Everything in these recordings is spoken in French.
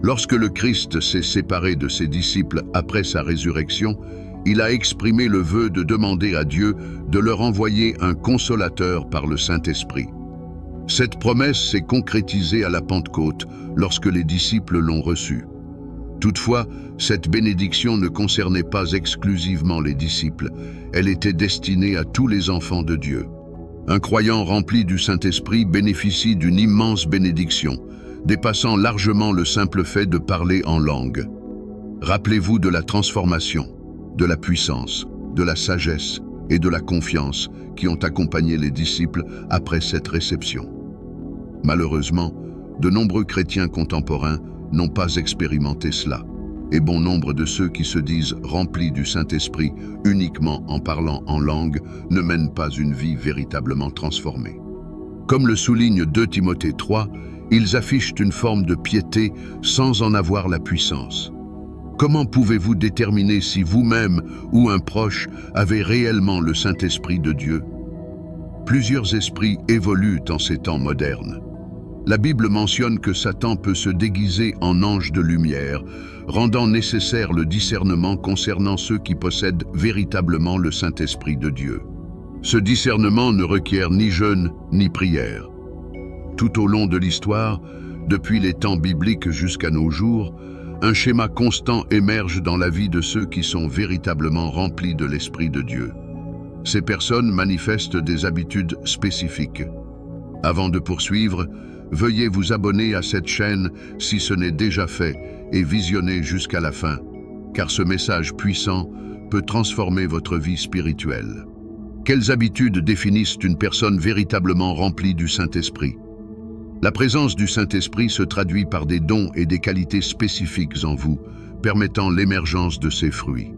Lorsque le Christ s'est séparé de ses disciples après sa résurrection, il a exprimé le vœu de demander à Dieu de leur envoyer un consolateur par le Saint-Esprit. Cette promesse s'est concrétisée à la Pentecôte lorsque les disciples l'ont reçue. Toutefois, cette bénédiction ne concernait pas exclusivement les disciples, elle était destinée à tous les enfants de Dieu. Un croyant rempli du Saint-Esprit bénéficie d'une immense bénédiction, dépassant largement le simple fait de parler en langue. Rappelez-vous de la transformation, de la puissance, de la sagesse et de la confiance qui ont accompagné les disciples après cette réception. Malheureusement, de nombreux chrétiens contemporains n'ont pas expérimenté cela, et bon nombre de ceux qui se disent remplis du Saint-Esprit uniquement en parlant en langue ne mènent pas une vie véritablement transformée. Comme le souligne 2 Timothée 3, ils affichent une forme de piété sans en avoir la puissance. Comment pouvez-vous déterminer si vous-même ou un proche avez réellement le Saint-Esprit de Dieu? Plusieurs esprits évoluent en ces temps modernes. La Bible mentionne que Satan peut se déguiser en ange de lumière, rendant nécessaire le discernement concernant ceux qui possèdent véritablement le Saint-Esprit de Dieu. Ce discernement ne requiert ni jeûne ni prière. Tout au long de l'histoire, depuis les temps bibliques jusqu'à nos jours, un schéma constant émerge dans la vie de ceux qui sont véritablement remplis de l'Esprit de Dieu. Ces personnes manifestent des habitudes spécifiques. Avant de poursuivre, veuillez vous abonner à cette chaîne si ce n'est déjà fait et visionner jusqu'à la fin, car ce message puissant peut transformer votre vie spirituelle. Quelles habitudes définissent une personne véritablement remplie du Saint-Esprit? La présence du Saint-Esprit se traduit par des dons et des qualités spécifiques en vous, permettant l'émergence de ses fruits.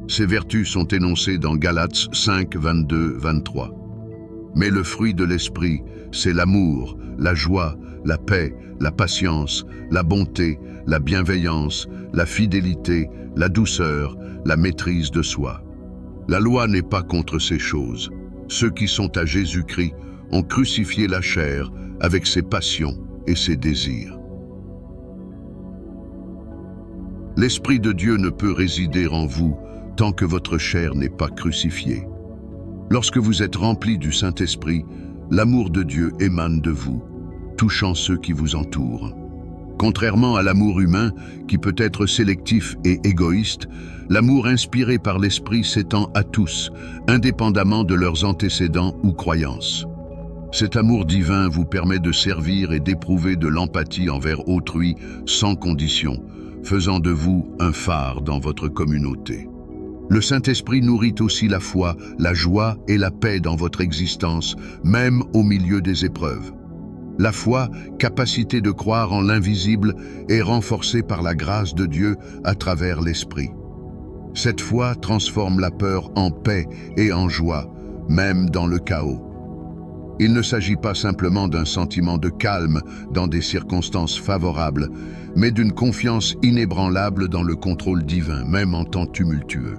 Ces vertus sont énoncées dans Galates 5, 22, 23. Mais le fruit de l'Esprit, c'est l'amour, la joie, la paix, la patience, la bonté, la bienveillance, la fidélité, la douceur, la maîtrise de soi. La loi n'est pas contre ces choses. Ceux qui sont à Jésus-Christ ont crucifié la chair avec ses passions et ses désirs. L'Esprit de Dieu ne peut résider en vous tant que votre chair n'est pas crucifiée. Lorsque vous êtes rempli du Saint-Esprit, l'amour de Dieu émane de vous, touchant ceux qui vous entourent. Contrairement à l'amour humain, qui peut être sélectif et égoïste, l'amour inspiré par l'Esprit s'étend à tous, indépendamment de leurs antécédents ou croyances. Cet amour divin vous permet de servir et d'éprouver de l'empathie envers autrui sans condition, faisant de vous un phare dans votre communauté. Le Saint-Esprit nourrit aussi la foi, la joie et la paix dans votre existence, même au milieu des épreuves. La foi, capacité de croire en l'invisible, est renforcée par la grâce de Dieu à travers l'Esprit. Cette foi transforme la peur en paix et en joie, même dans le chaos. Il ne s'agit pas simplement d'un sentiment de calme dans des circonstances favorables, mais d'une confiance inébranlable dans le contrôle divin, même en temps tumultueux.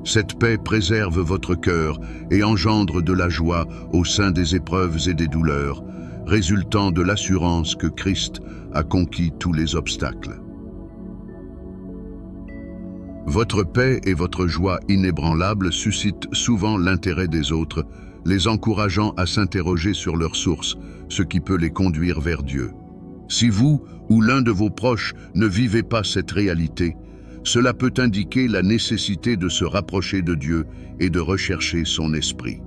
Cette paix préserve votre cœur et engendre de la joie au sein des épreuves et des douleurs, résultant de l'assurance que Christ a conquis tous les obstacles. Votre paix et votre joie inébranlable suscitent souvent l'intérêt des autres, les encourageant à s'interroger sur leur source, ce qui peut les conduire vers Dieu. Si vous ou l'un de vos proches ne vivez pas cette réalité, cela peut indiquer la nécessité de se rapprocher de Dieu et de rechercher son esprit.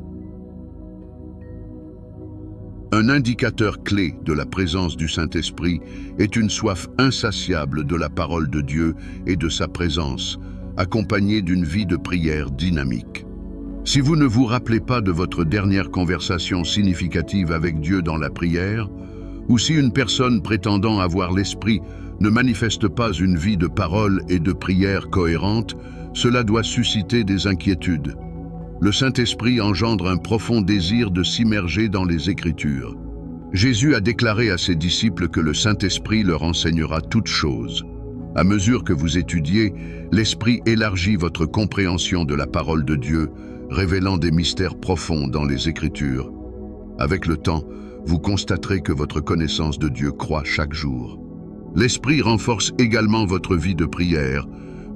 Un indicateur clé de la présence du Saint-Esprit est une soif insatiable de la parole de Dieu et de sa présence, accompagnée d'une vie de prière dynamique. Si vous ne vous rappelez pas de votre dernière conversation significative avec Dieu dans la prière, ou si une personne prétendant avoir l'Esprit ne manifeste pas une vie de parole et de prière cohérente, cela doit susciter des inquiétudes. Le Saint-Esprit engendre un profond désir de s'immerger dans les Écritures. Jésus a déclaré à ses disciples que le Saint-Esprit leur enseignera toutes choses. À mesure que vous étudiez, l'Esprit élargit votre compréhension de la parole de Dieu, révélant des mystères profonds dans les Écritures. Avec le temps, vous constaterez que votre connaissance de Dieu croît chaque jour. L'Esprit renforce également votre vie de prière,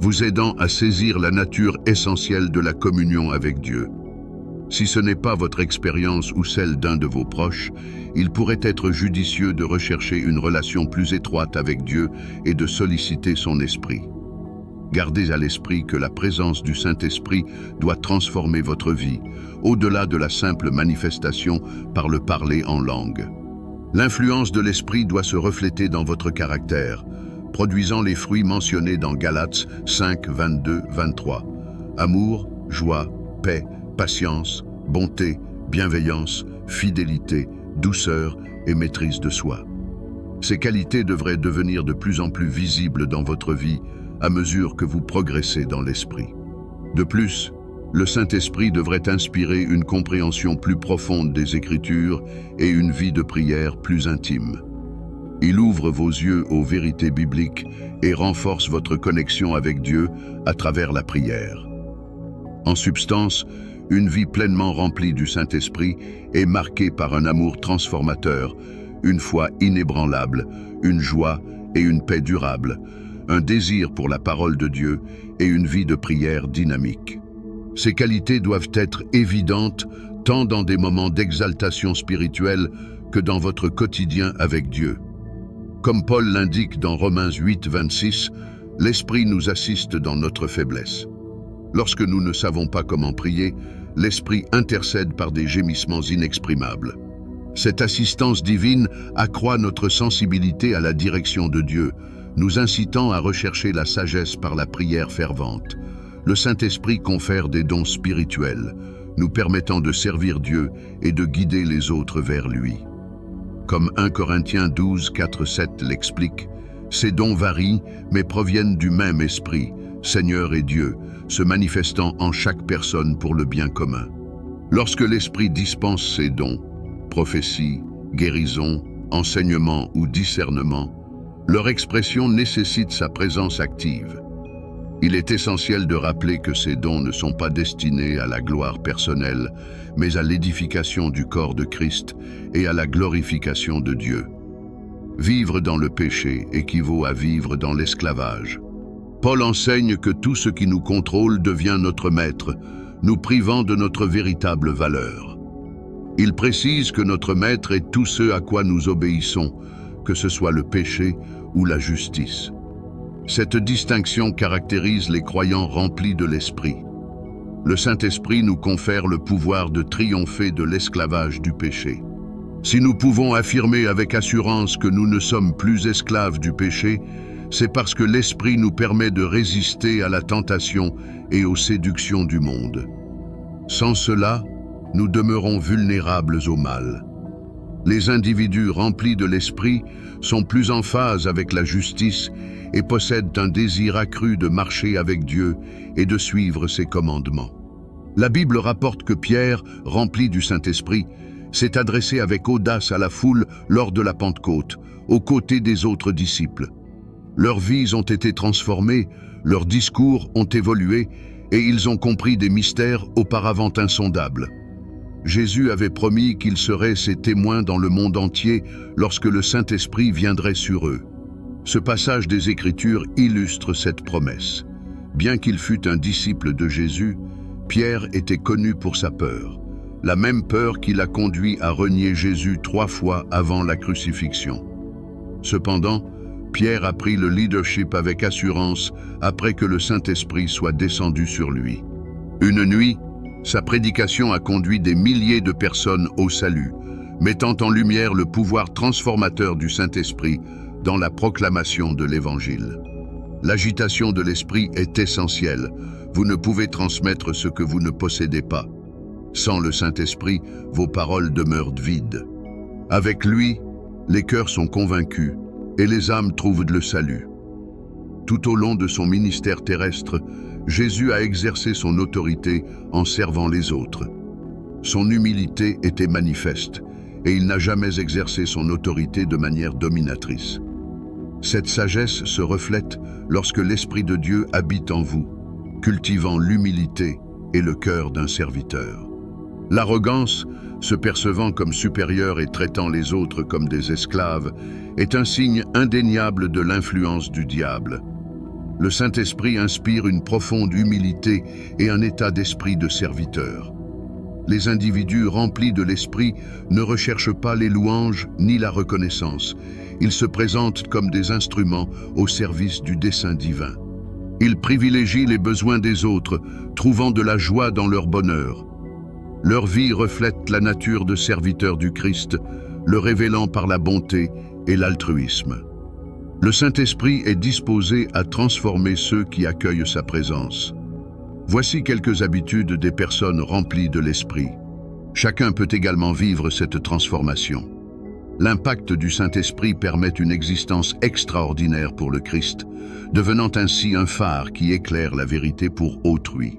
vous aidant à saisir la nature essentielle de la communion avec Dieu. Si ce n'est pas votre expérience ou celle d'un de vos proches, il pourrait être judicieux de rechercher une relation plus étroite avec Dieu et de solliciter son esprit. Gardez à l'esprit que la présence du Saint-Esprit doit transformer votre vie, au-delà de la simple manifestation par le parler en langue. L'influence de l'Esprit doit se refléter dans votre caractère, produisant les fruits mentionnés dans Galates 5, 22, 23. Amour, joie, paix, patience, bonté, bienveillance, fidélité, douceur et maîtrise de soi. Ces qualités devraient devenir de plus en plus visibles dans votre vie à mesure que vous progressez dans l'Esprit. De plus, le Saint-Esprit devrait inspirer une compréhension plus profonde des Écritures et une vie de prière plus intime. Il ouvre vos yeux aux vérités bibliques et renforce votre connexion avec Dieu à travers la prière. En substance, une vie pleinement remplie du Saint-Esprit est marquée par un amour transformateur, une foi inébranlable, une joie et une paix durable, un désir pour la parole de Dieu et une vie de prière dynamique. Ces qualités doivent être évidentes tant dans des moments d'exaltation spirituelle que dans votre quotidien avec Dieu. Comme Paul l'indique dans Romains 8, 26, l'Esprit nous assiste dans notre faiblesse. Lorsque nous ne savons pas comment prier, l'Esprit intercède par des gémissements inexprimables. Cette assistance divine accroît notre sensibilité à la direction de Dieu, nous incitant à rechercher la sagesse par la prière fervente. Le Saint-Esprit confère des dons spirituels, nous permettant de servir Dieu et de guider les autres vers lui. Comme 1 Corinthiens 12, 4, 7 l'explique, ces dons varient mais proviennent du même Esprit, Seigneur et Dieu, se manifestant en chaque personne pour le bien commun. Lorsque l'Esprit dispense ces dons, prophétie, guérison, enseignement ou discernement, leur expression nécessite sa présence active. Il est essentiel de rappeler que ces dons ne sont pas destinés à la gloire personnelle, mais à l'édification du corps de Christ et à la glorification de Dieu. Vivre dans le péché équivaut à vivre dans l'esclavage. Paul enseigne que tout ce qui nous contrôle devient notre maître, nous privant de notre véritable valeur. Il précise que notre maître est tout ce à quoi nous obéissons, que ce soit le péché ou la justice. Cette distinction caractérise les croyants remplis de l'Esprit. Le Saint-Esprit nous confère le pouvoir de triompher de l'esclavage du péché. Si nous pouvons affirmer avec assurance que nous ne sommes plus esclaves du péché, c'est parce que l'Esprit nous permet de résister à la tentation et aux séductions du monde. Sans cela, nous demeurons vulnérables au mal. Les individus remplis de l'Esprit sont plus en phase avec la justice et possèdent un désir accru de marcher avec Dieu et de suivre ses commandements. La Bible rapporte que Pierre, rempli du Saint-Esprit, s'est adressé avec audace à la foule lors de la Pentecôte, aux côtés des autres disciples. Leurs vies ont été transformées, leurs discours ont évolué et ils ont compris des mystères auparavant insondables. Jésus avait promis qu'ils seraient ses témoins dans le monde entier lorsque le Saint-Esprit viendrait sur eux. Ce passage des Écritures illustre cette promesse. Bien qu'il fût un disciple de Jésus, Pierre était connu pour sa peur, la même peur qui l'a conduit à renier Jésus 3 fois avant la crucifixion. Cependant, Pierre a pris le leadership avec assurance après que le Saint-Esprit soit descendu sur lui. Une nuit, sa prédication a conduit des milliers de personnes au salut, mettant en lumière le pouvoir transformateur du Saint-Esprit dans la proclamation de l'Évangile. L'agitation de l'Esprit est essentielle. Vous ne pouvez transmettre ce que vous ne possédez pas. Sans le Saint-Esprit, vos paroles demeurent vides. Avec lui, les cœurs sont convaincus et les âmes trouvent le salut. Tout au long de son ministère terrestre, Jésus a exercé son autorité en servant les autres. Son humilité était manifeste et il n'a jamais exercé son autorité de manière dominatrice. Cette sagesse se reflète lorsque l'Esprit de Dieu habite en vous, cultivant l'humilité et le cœur d'un serviteur. L'arrogance se percevant comme supérieur et traitant les autres comme des esclaves, est un signe indéniable de l'influence du diable. Le Saint-Esprit inspire une profonde humilité et un état d'esprit de serviteur. Les individus remplis de l'Esprit ne recherchent pas les louanges ni la reconnaissance. Ils se présentent comme des instruments au service du dessein divin. Ils privilégient les besoins des autres, trouvant de la joie dans leur bonheur. Leur vie reflète la nature de serviteur du Christ, le révélant par la bonté et l'altruisme. Le Saint-Esprit est disposé à transformer ceux qui accueillent sa présence. Voici quelques habitudes des personnes remplies de l'Esprit. Chacun peut également vivre cette transformation. L'impact du Saint-Esprit permet une existence extraordinaire pour le Christ, devenant ainsi un phare qui éclaire la vérité pour autrui.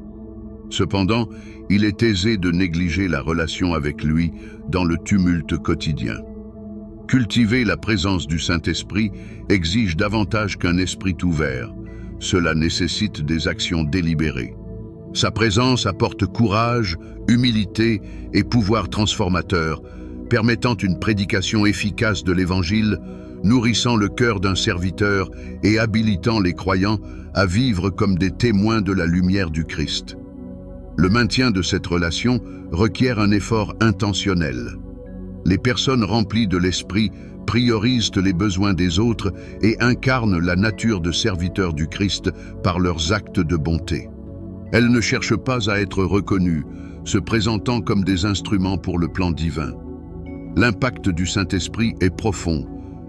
Cependant, il est aisé de négliger la relation avec lui dans le tumulte quotidien. Cultiver la présence du Saint-Esprit exige davantage qu'un esprit ouvert. Cela nécessite des actions délibérées. Sa présence apporte courage, humilité et pouvoir transformateur, permettant une prédication efficace de l'Évangile, nourrissant le cœur d'un serviteur et habilitant les croyants à vivre comme des témoins de la lumière du Christ. Le maintien de cette relation requiert un effort intentionnel. Les personnes remplies de l'Esprit priorisent les besoins des autres et incarnent la nature de serviteurs du Christ par leurs actes de bonté. Elles ne cherchent pas à être reconnues, se présentant comme des instruments pour le plan divin. L'impact du Saint-Esprit est profond,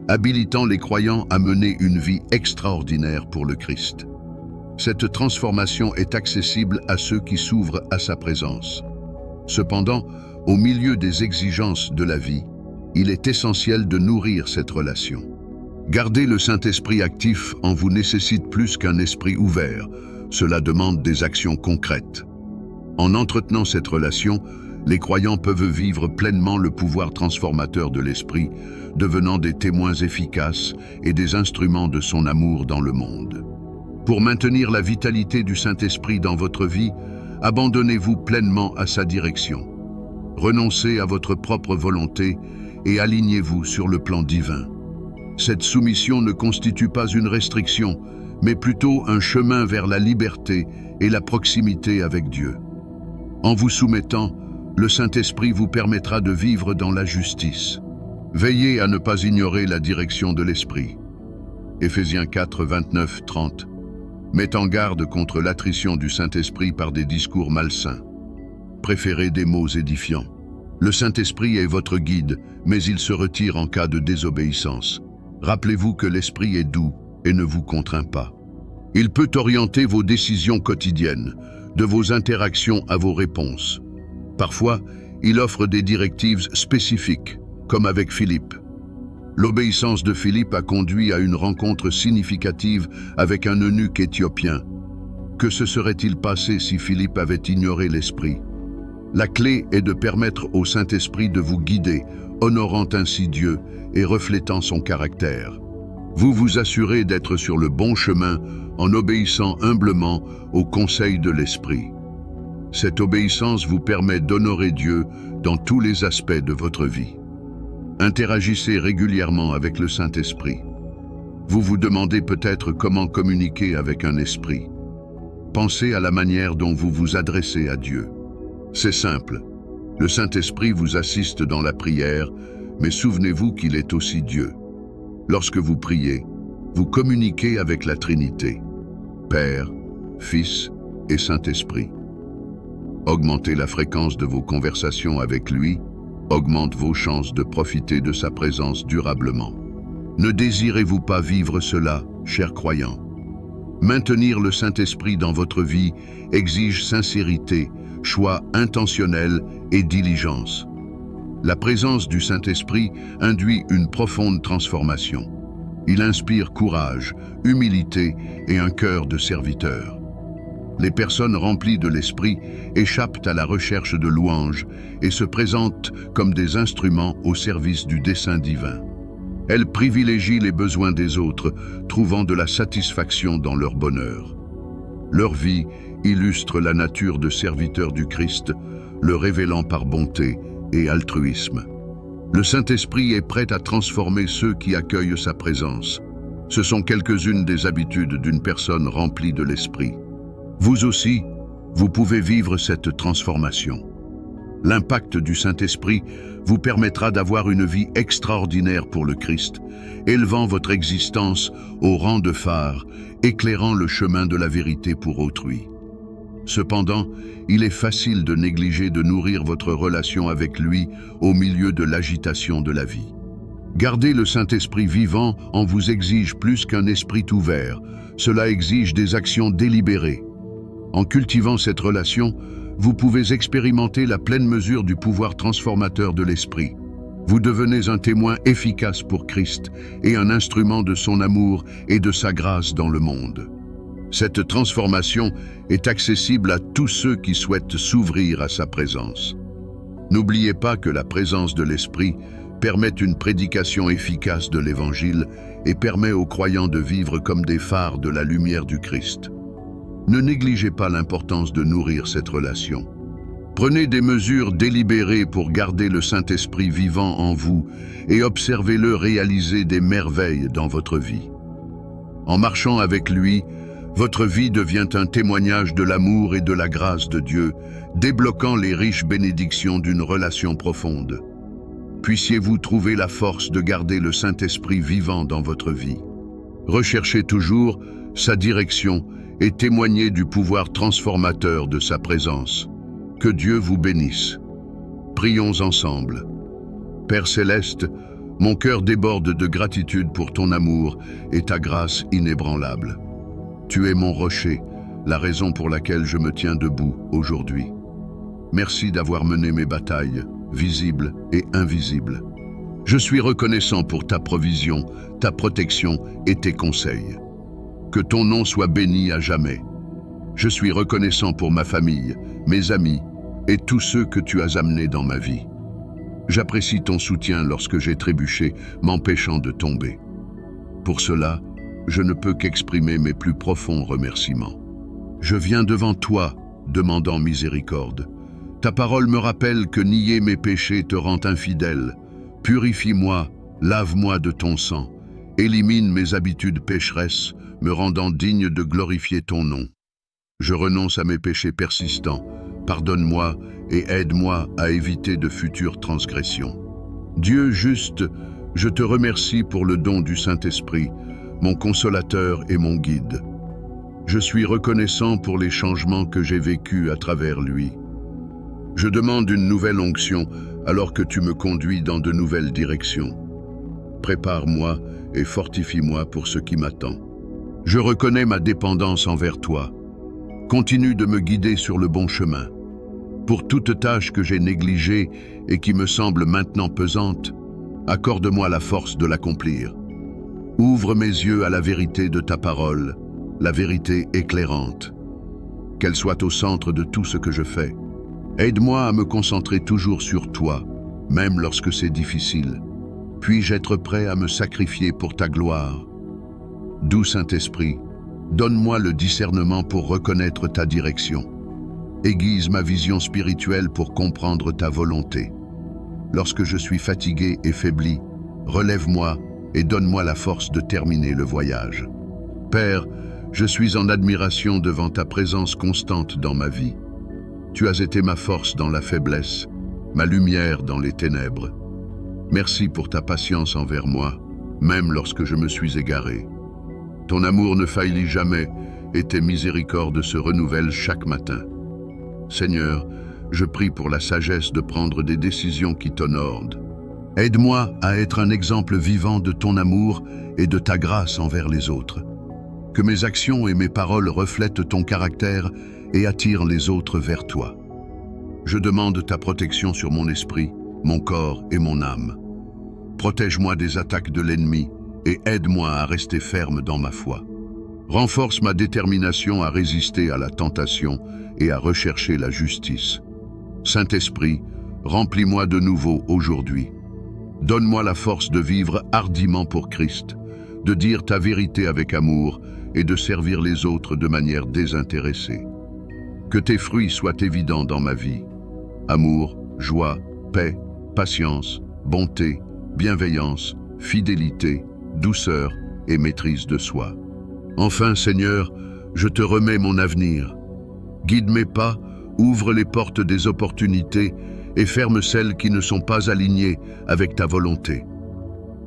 habilitant les croyants à mener une vie extraordinaire pour le Christ. Cette transformation est accessible à ceux qui s'ouvrent à sa présence. Cependant, au milieu des exigences de la vie, il est essentiel de nourrir cette relation. Garder le Saint-Esprit actif en vous nécessite plus qu'un esprit ouvert. Cela demande des actions concrètes. En entretenant cette relation, les croyants peuvent vivre pleinement le pouvoir transformateur de l'Esprit, devenant des témoins efficaces et des instruments de son amour dans le monde. Pour maintenir la vitalité du Saint-Esprit dans votre vie, abandonnez-vous pleinement à sa direction. Renoncez à votre propre volonté et alignez-vous sur le plan divin. Cette soumission ne constitue pas une restriction, mais plutôt un chemin vers la liberté et la proximité avec Dieu. En vous soumettant, le Saint-Esprit vous permettra de vivre dans la justice. Veillez à ne pas ignorer la direction de l'Esprit. Éphésiens 4, 29, 30. Met en garde contre l'attrition du Saint-Esprit par des discours malsains. Préférez des mots édifiants. Le Saint-Esprit est votre guide, mais il se retire en cas de désobéissance. Rappelez-vous que l'Esprit est doux et ne vous contraint pas. Il peut orienter vos décisions quotidiennes, de vos interactions à vos réponses. Parfois, il offre des directives spécifiques, comme avec Philippe. L'obéissance de Philippe a conduit à une rencontre significative avec un eunuque éthiopien. Que se serait-il passé si Philippe avait ignoré l'Esprit? La clé est de permettre au Saint-Esprit de vous guider, honorant ainsi Dieu et reflétant son caractère. Vous vous assurez d'être sur le bon chemin en obéissant humblement aux conseils de l'Esprit. Cette obéissance vous permet d'honorer Dieu dans tous les aspects de votre vie. Interagissez régulièrement avec le Saint-Esprit. Vous vous demandez peut-être comment communiquer avec un esprit. Pensez à la manière dont vous vous adressez à Dieu. C'est simple. Le Saint-Esprit vous assiste dans la prière, mais souvenez-vous qu'il est aussi Dieu. Lorsque vous priez, vous communiquez avec la Trinité, Père, Fils et Saint-Esprit. Augmentez la fréquence de vos conversations avec lui, augmente vos chances de profiter de sa présence durablement. Ne désirez-vous pas vivre cela, chers croyants? Maintenir le Saint-Esprit dans votre vie exige sincérité, choix intentionnel et diligence. La présence du Saint-Esprit induit une profonde transformation. Il inspire courage, humilité et un cœur de serviteur. Les personnes remplies de l'Esprit échappent à la recherche de louanges et se présentent comme des instruments au service du dessein divin. Elles privilégient les besoins des autres, trouvant de la satisfaction dans leur bonheur. Leur vie illustre la nature de serviteurs du Christ, le révélant par bonté et altruisme. Le Saint-Esprit est prêt à transformer ceux qui accueillent sa présence. Ce sont quelques-unes des habitudes d'une personne remplie de l'Esprit. Vous aussi, vous pouvez vivre cette transformation. L'impact du Saint-Esprit vous permettra d'avoir une vie extraordinaire pour le Christ, élevant votre existence au rang de phare, éclairant le chemin de la vérité pour autrui. Cependant, il est facile de négliger de nourrir votre relation avec lui au milieu de l'agitation de la vie. Garder le Saint-Esprit vivant en vous exige plus qu'un esprit ouvert, cela exige des actions délibérées. En cultivant cette relation, vous pouvez expérimenter la pleine mesure du pouvoir transformateur de l'Esprit. Vous devenez un témoin efficace pour Christ et un instrument de son amour et de sa grâce dans le monde. Cette transformation est accessible à tous ceux qui souhaitent s'ouvrir à sa présence. N'oubliez pas que la présence de l'Esprit permet une prédication efficace de l'Évangile et permet aux croyants de vivre comme des phares de la lumière du Christ. Ne négligez pas l'importance de nourrir cette relation. Prenez des mesures délibérées pour garder le Saint-Esprit vivant en vous et observez-le réaliser des merveilles dans votre vie. En marchant avec lui, votre vie devient un témoignage de l'amour et de la grâce de Dieu, débloquant les riches bénédictions d'une relation profonde. Puissiez-vous trouver la force de garder le Saint-Esprit vivant dans votre vie. Recherchez toujours sa direction et témoignez du pouvoir transformateur de sa présence. Que Dieu vous bénisse. Prions ensemble. Père céleste, mon cœur déborde de gratitude pour ton amour et ta grâce inébranlable. Tu es mon rocher, la raison pour laquelle je me tiens debout aujourd'hui. Merci d'avoir mené mes batailles, visibles et invisibles. Je suis reconnaissant pour ta provision, ta protection et tes conseils. Que ton nom soit béni à jamais. Je suis reconnaissant pour ma famille, mes amis et tous ceux que tu as amenés dans ma vie. J'apprécie ton soutien lorsque j'ai trébuché, m'empêchant de tomber. Pour cela, je ne peux qu'exprimer mes plus profonds remerciements. Je viens devant toi, demandant miséricorde. Ta parole me rappelle que nier mes péchés te rend infidèle. Purifie-moi, lave-moi de ton sang, élimine mes habitudes pécheresses, me rendant digne de glorifier ton nom. Je renonce à mes péchés persistants, pardonne-moi et aide-moi à éviter de futures transgressions. Dieu juste, je te remercie pour le don du Saint-Esprit, mon consolateur et mon guide. Je suis reconnaissant pour les changements que j'ai vécus à travers lui. Je demande une nouvelle onction alors que tu me conduis dans de nouvelles directions. Prépare-moi et fortifie-moi pour ce qui m'attend. Je reconnais ma dépendance envers toi. Continue de me guider sur le bon chemin. Pour toute tâche que j'ai négligée et qui me semble maintenant pesante, accorde-moi la force de l'accomplir. Ouvre mes yeux à la vérité de ta parole, la vérité éclairante. Qu'elle soit au centre de tout ce que je fais. Aide-moi à me concentrer toujours sur toi, même lorsque c'est difficile. Puis-je être prêt à me sacrifier pour ta gloire? Doux Saint-Esprit, donne-moi le discernement pour reconnaître ta direction. Aiguise ma vision spirituelle pour comprendre ta volonté. Lorsque je suis fatigué et faibli, relève-moi et donne-moi la force de terminer le voyage. Père, je suis en admiration devant ta présence constante dans ma vie. Tu as été ma force dans la faiblesse, ma lumière dans les ténèbres. Merci pour ta patience envers moi, même lorsque je me suis égaré. Ton amour ne faillit jamais et tes miséricordes se renouvellent chaque matin. Seigneur, je prie pour la sagesse de prendre des décisions qui t'honorent. Aide-moi à être un exemple vivant de ton amour et de ta grâce envers les autres. Que mes actions et mes paroles reflètent ton caractère et attirent les autres vers toi. Je demande ta protection sur mon esprit, mon corps et mon âme. Protège-moi des attaques de l'ennemi et aide-moi à rester ferme dans ma foi. Renforce ma détermination à résister à la tentation et à rechercher la justice. Saint-Esprit, remplis-moi de nouveau aujourd'hui. Donne-moi la force de vivre hardiment pour Christ, de dire ta vérité avec amour et de servir les autres de manière désintéressée. Que tes fruits soient évidents dans ma vie. Amour, joie, paix, patience, bonté, bienveillance, fidélité, douceur et maîtrise de soi. Enfin, Seigneur, je te remets mon avenir. Guide mes pas, ouvre les portes des opportunités et ferme celles qui ne sont pas alignées avec ta volonté.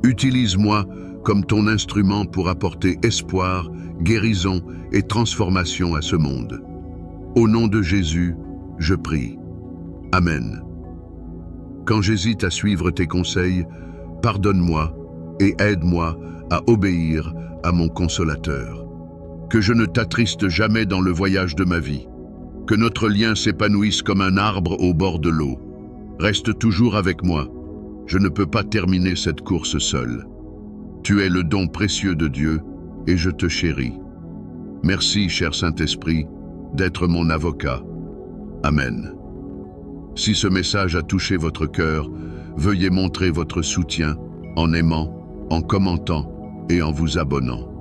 Utilise-moi comme ton instrument pour apporter espoir, guérison et transformation à ce monde. Au nom de Jésus, je prie. Amen. Quand j'hésite à suivre tes conseils, pardonne-moi et aide-moi à obéir à mon consolateur. Que je ne t'attriste jamais dans le voyage de ma vie. Que notre lien s'épanouisse comme un arbre au bord de l'eau. Reste toujours avec moi. Je ne peux pas terminer cette course seul. Tu es le don précieux de Dieu et je te chéris. Merci, cher Saint-Esprit, d'être mon avocat. Amen. Si ce message a touché votre cœur, veuillez montrer votre soutien en aimant, en commentant et en vous abonnant.